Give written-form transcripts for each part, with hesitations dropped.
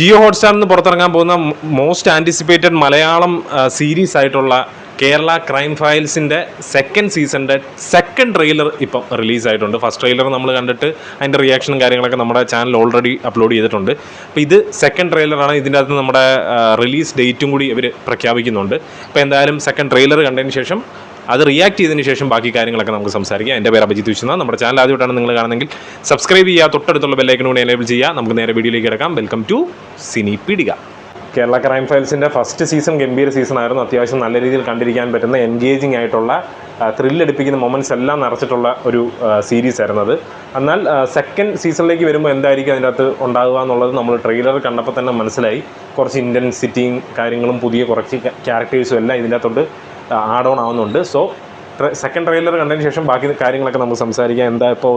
ജിയോ ഹോട്ട്സ്റ്റാറിൽ നിന്ന് പുറത്തിറങ്ങാൻ പോകുന്ന മോസ്റ്റ് ആൻറ്റിസിപ്പേറ്റഡ് മലയാളം സീരീസ് ആയിട്ടുള്ള കേരള ക്രൈം ഫയൽസിൻ്റെ സെക്കൻഡ് സീസണിൻ്റെ സെക്കൻഡ് ട്രെയിലർ ഇപ്പം റിലീസായിട്ടുണ്ട്. ഫസ്റ്റ് ട്രെയിലർ നമ്മൾ കണ്ടിട്ട് അതിൻ്റെ റിയാക്ഷനും കാര്യങ്ങളൊക്കെ നമ്മുടെ ചാനൽ ഓൾറെഡി അപ്ലോഡ് ചെയ്തിട്ടുണ്ട്. അപ്പോൾ ഇത് സെക്കൻഡ് ട്രെയിലറാണ്. ഇതിൻ്റെ അകത്ത് നമ്മുടെ റിലീസ് ഡേറ്റും കൂടി ഇവർ പ്രഖ്യാപിക്കുന്നുണ്ട്. അപ്പോൾ എന്തായാലും സെക്കൻഡ് ട്രെയിലർ കണ്ടതിന് ശേഷം അത് റിയാക്ട് ചെയ്തതിന് ശേഷം ബാക്കി കാര്യങ്ങളൊക്കെ നമുക്ക് സംസാരിക്കാം. എൻ്റെ പേര് അഭിജിത്ത് വിശ്വനാഥ്. നമ്മുടെ ചാനൽ ആദ്യമായിട്ടാണ് നിങ്ങൾ കാണുന്നതെങ്കിൽ സബ്സ്ക്രൈബ് ചെയ്യുക, തൊട്ടടുത്തുള്ള ബെല്ലൈക്കൺ കൂടി എനേബിൾ ചെയ്യുക. നമുക്ക് നേരെ വീഡിയോയിലേക്ക് കിടക്കാം. വെൽക്കം ടു സിനി പീഡിക. കേരള ക്രൈം ഫയൽസിൻ്റെ ഫസ്റ്റ് സീസൺ ഗംഭീര സീസണായിരുന്നു. അത്യാവശ്യം നല്ല രീതിയിൽ കണ്ടിരിക്കാൻ പറ്റുന്ന എൻഗേജിങ് ആയിട്ടുള്ള ത്രില്ലടിപ്പിക്കുന്ന മൊമെൻറ്റ്സ് എല്ലാം നിറച്ചിട്ടുള്ള ഒരു സീരീസ് ആയിരുന്നു അത്. എന്നാൽ സെക്കൻഡ് സീസണിലേക്ക് വരുമ്പോൾ എന്തായിരിക്കും അതിൻ്റെ അകത്ത് ഉണ്ടാകുക എന്നുള്ളത് നമ്മൾ ട്രെയിലർ കണ്ടപ്പോൾ തന്നെ മനസ്സിലായി. കുറച്ച് ഇൻറ്റൻസിറ്റിയും കാര്യങ്ങളും പുതിയ കുറച്ച് ക്യാരക്ടേഴ്സും എല്ലാം ഇതിൻ്റെ അകത്തോട്ട് ആഡ് ഓൺ ആവുന്നുണ്ട്. സോ സെക്കൻഡ് ട്രെയിലർ കണ്ടതിന് ശേഷം ബാക്കി കാര്യങ്ങളൊക്കെ നമുക്ക് സംസാരിക്കാം. എന്താ ഇപ്പോൾ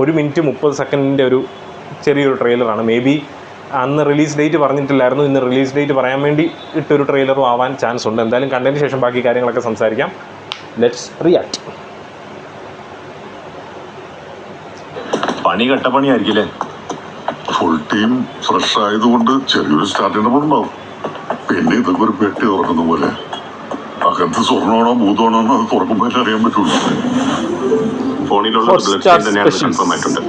ഒരു മിനിറ്റ് 30 സെക്കൻഡിൻ്റെ ഒരു ചെറിയൊരു ട്രെയിലറാണ്. മേ ബി അന്ന് റിലീസ് ഡേറ്റ് പറഞ്ഞിട്ടില്ലായിരുന്നു. ഇന്ന് റിലീസ് ഡേറ്റ് പറയാൻ വേണ്ടി ഇട്ടൊരു ട്രെയിലറും ആവാൻ ചാൻസ് ഉണ്ട്. എന്തായാലും കണ്ടതിന് ശേഷം ബാക്കി കാര്യങ്ങളൊക്കെ സംസാരിക്കാം. Let's react. പണി കട്ടപ്പണിയായിരിക്കില്ലേ? ഫുൾ ടീം ഫ്രഷ് ആയതുകൊണ്ട് ചെറിയൊരു സ്റ്റാർട്ടിംഗ് ഉണ്ടാവും. പിന്നെ ഇതൊക്കെ ഒരു പെട്ടി തുറക്കുന്ന പോലെ അകത്ത് സ്വർണ്ണമാണോ ഭൂതമാണോ അത് തുറക്കുമ്പോൾ അറിയാൻ പറ്റുള്ളൂ. ഫോണിലുള്ള ബ്ലഡ് സ്റ്റെയിൻ തന്നെയാണ് കൺഫേം ആയിട്ടുണ്ട്.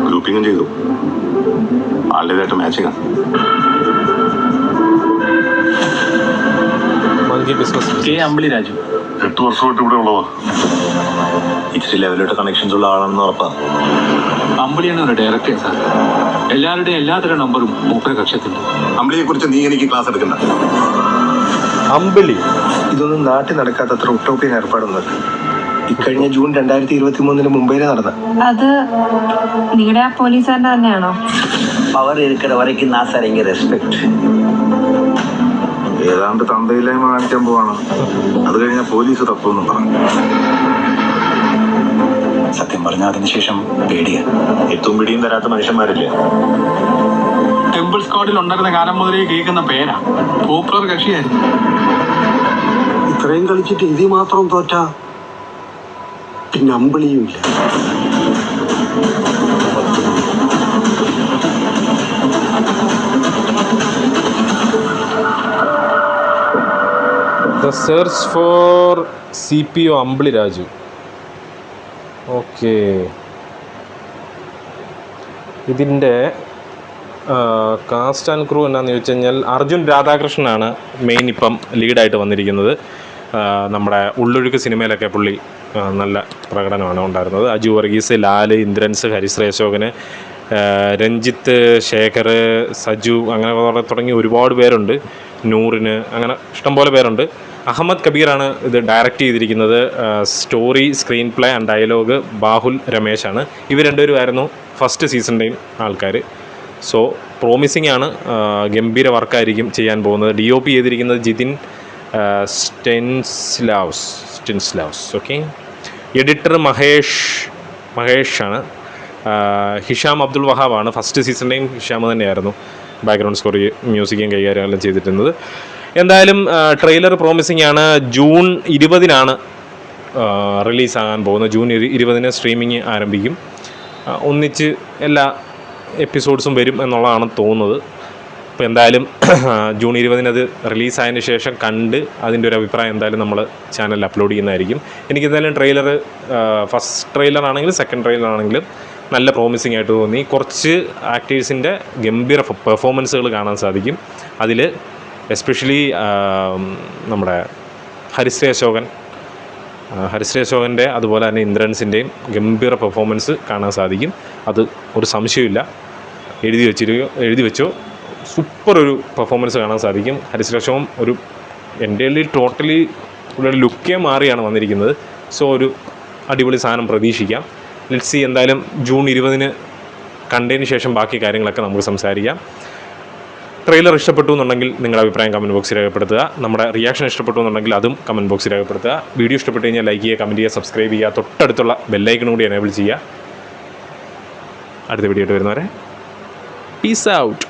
ഗ്രൂപ്പിങ്ങും ചെയ്തു. ആളുടേതായിട്ട് മാച്ചിങ്. അമ്പിളി രാജു 8 വർഷമായിട്ട് ഇവിടെ ഉള്ളതാ. ഇച്ചിരി ലെവലിലോട്ട് കണക്ഷൻസ് ഉള്ള ആളാണെന്ന് ഉറപ്പാണ്. അമ്പിളിയാണ് ഒരു ഡയറക്ടർ സാർ. എല്ലാവരുടെയും എല്ലാത്തരം നമ്പറും മൂപ്പര കക്ഷത്തിണ്ട്. അമ്പിളിയെ കുറിച്ച് നീ എനിക്ക് ക്ലാസ് എടുക്കണ്ട. അമ്പിളി ഇതൊന്നും നാട്ടിൽ നടക്കാത്തത്ര ഉട്ടോപ്യൻ ഏർപ്പാടൊന്നുമല്ല. ഇക്കഴിഞ്ഞ ജൂൺ 2023 മുംബൈയിലെ നടന്ന അത് നിങ്ങളുടെ ആ പോലീസുകാരൻ്റെ തന്നെയാണോ? പവർ ഇരിക്കുന്ന വരയ്ക്ക് നാസാരെങ്കിൽ റെസ്പെക്ട്. ഏതാണ്ട് തന്തയില്ലായ്മ കാണിക്കാൻ പോവാണ്. അത് കഴിഞ്ഞാൽ പോലീസ് തപ്പൊന്നും പറഞ്ഞു. സത്യം പറഞ്ഞ അതിനുശേഷം പേടിയാ. എത്തും പിടിയും തരാത്ത മനുഷ്യന്മാരില്ലേ? ടെമ്പിൾ സ്ക്വാഡിൽ ഉണ്ടായിരുന്ന കാലം മുതലേ കേൾക്കുന്ന പേരാ. പോപ്പുലർ കക്ഷിയായിരുന്നു. ഇത്രയും കളിച്ചിട്ട് ഇത് മാത്രം തോറ്റ പിന്നെ അമ്പിളിയും ഇല്ല. The search for CPO Ambili Raju. Okay, ഇതിൻ്റെ കാസ്റ്റ് ആൻഡ് ക്രൂ എന്നാന്ന് ചോദിച്ചു കഴിഞ്ഞാൽ അർജുൻ രാധാകൃഷ്ണനാണ് മെയിൻ ഇപ്പം ലീഡായിട്ട് വന്നിരിക്കുന്നത്. നമ്മുടെ ഉള്ളൊഴുക്ക് സിനിമയിലൊക്കെ പുള്ളി നല്ല പ്രകടനമാണ് ഉണ്ടായിരുന്നത്. അജു വർഗീസ്, ലാല്, ഇന്ദ്രൻസ്, ഹരിശ്രീ അശോകന്, രഞ്ജിത്ത്, ശേഖർ, സജു, അങ്ങനെ തുടങ്ങി ഒരുപാട് പേരുണ്ട്. നൂറിന്, അങ്ങനെ ഇഷ്ടംപോലെ പേരുണ്ട്. അഹമ്മദ് കബീറാണ് ഇത് ഡയറക്റ്റ് ചെയ്തിരിക്കുന്നത്. Story, screen play and dialogue Bahul രമേശാണ്. ഇവർ രണ്ടുപേരുമായിരുന്നു ഫസ്റ്റ് സീസണിൻ്റെയും ആൾക്കാർ. സോ പ്രോമിസിംഗ് ആണ്. ഗംഭീര വർക്കായിരിക്കും ചെയ്യാൻ പോകുന്നത്. DOP ചെയ്തിരിക്കുന്നത് ജിതിൻ സ്റ്റെൻസ്ലാവ്സ്. ഓക്കെ, എഡിറ്റർ മഹേഷാണ്. ഹിഷാം അബ്ദുൾ വഹാബാണ്. ഫസ്റ്റ് സീസണിൻ്റെയും ഹിഷാം തന്നെയായിരുന്നു ബാക്ക്ഗ്രൗണ്ട് സ്കോർ, മ്യൂസിക്കും കൈകാര്യമെല്ലാം ചെയ്തിട്ടുള്ളത്. എന്തായാലും ട്രെയിലർ പ്രോമിസിംഗ് ആണ്. ജൂൺ 20 റിലീസാകാൻ പോകുന്നത്. ജൂൺ 20 സ്ട്രീമിങ് ആരംഭിക്കും. ഒന്നിച്ച് എല്ലാ എപ്പിസോഡ്സും വരും എന്നുള്ളതാണ് തോന്നുന്നത്. അപ്പോൾ എന്തായാലും ജൂൺ 20 അത് റിലീസായതിന് ശേഷം കണ്ട് അതിൻ്റെ ഒരു അഭിപ്രായം എന്തായാലും നമ്മൾ ചാനലിൽ അപ്ലോഡ് ചെയ്യുന്നതായിരിക്കും. എനിക്കെന്തായാലും ട്രെയിലർ, ഫസ്റ്റ് ട്രെയിലർ ആണെങ്കിലും സെക്കൻഡ് ട്രെയിലർ ആണെങ്കിലും നല്ല പ്രോമിസിംഗ് ആയിട്ട് തോന്നി. കുറച്ച് ആക്ടേഴ്സിൻ്റെ ഗംഭീര പെർഫോമൻസുകൾ കാണാൻ സാധിക്കും. അതിൽ എസ്പെഷ്യലി നമ്മുടെ ഹരിശ്രീ അശോകൻ്റെ അതുപോലെ തന്നെ ഇന്ദ്രൻസിൻ്റെയും ഗംഭീര പെർഫോമൻസ് കാണാൻ സാധിക്കും. അത് ഒരു സംശയമില്ല. എഴുതി വെച്ചോ സൂപ്പർ ഒരു പെർഫോമൻസ് കാണാൻ സാധിക്കും. ഹരിശ്രീ അശോകൻ ഒരു എൻ്റെ ടോട്ടലി ഒരു ലുക്കേ മാറിയാണ് വന്നിരിക്കുന്നത്. സോ ഒരു അടിപൊളി സാധനം പ്രതീക്ഷിക്കാം. Let's see. എന്തായാലും ജൂൺ 20 കണ്ടതിന് ശേഷം ബാക്കി കാര്യങ്ങളൊക്കെ നമുക്ക് സംസാരിക്കാം. ട്രെയിലർ ഇഷ്ടപ്പെട്ടു എന്നുണ്ടെങ്കിൽ നിങ്ങളുടെ അഭിപ്രായം കമൻറ്റ് ബോക്സിൽ രേഖപ്പെടുത്തുക. നമ്മുടെ റിയാക്ഷൻ ഇഷ്ടപ്പെട്ടു എന്നുണ്ടെങ്കിൽ അതും കമൻറ്റ് ബോക്സിൽ രേഖപ്പെടുത്തുക. വീഡിയോ ഇഷ്ടപ്പെട്ട് കഴിഞ്ഞാൽ ലൈക്ക് ചെയ്യുക, കമൻറ്റ് ചെയ്യുക, സബ്സ്ക്രൈബ് ചെയ്യുക, തൊട്ടടുത്തുള്ള ബെല്ലൈക്കൺ കൂടി എനേബിൾ ചെയ്യുക. അടുത്ത വീഡിയോ ആയിട്ട് വരുന്നവരെ പീസ് ഔട്ട്.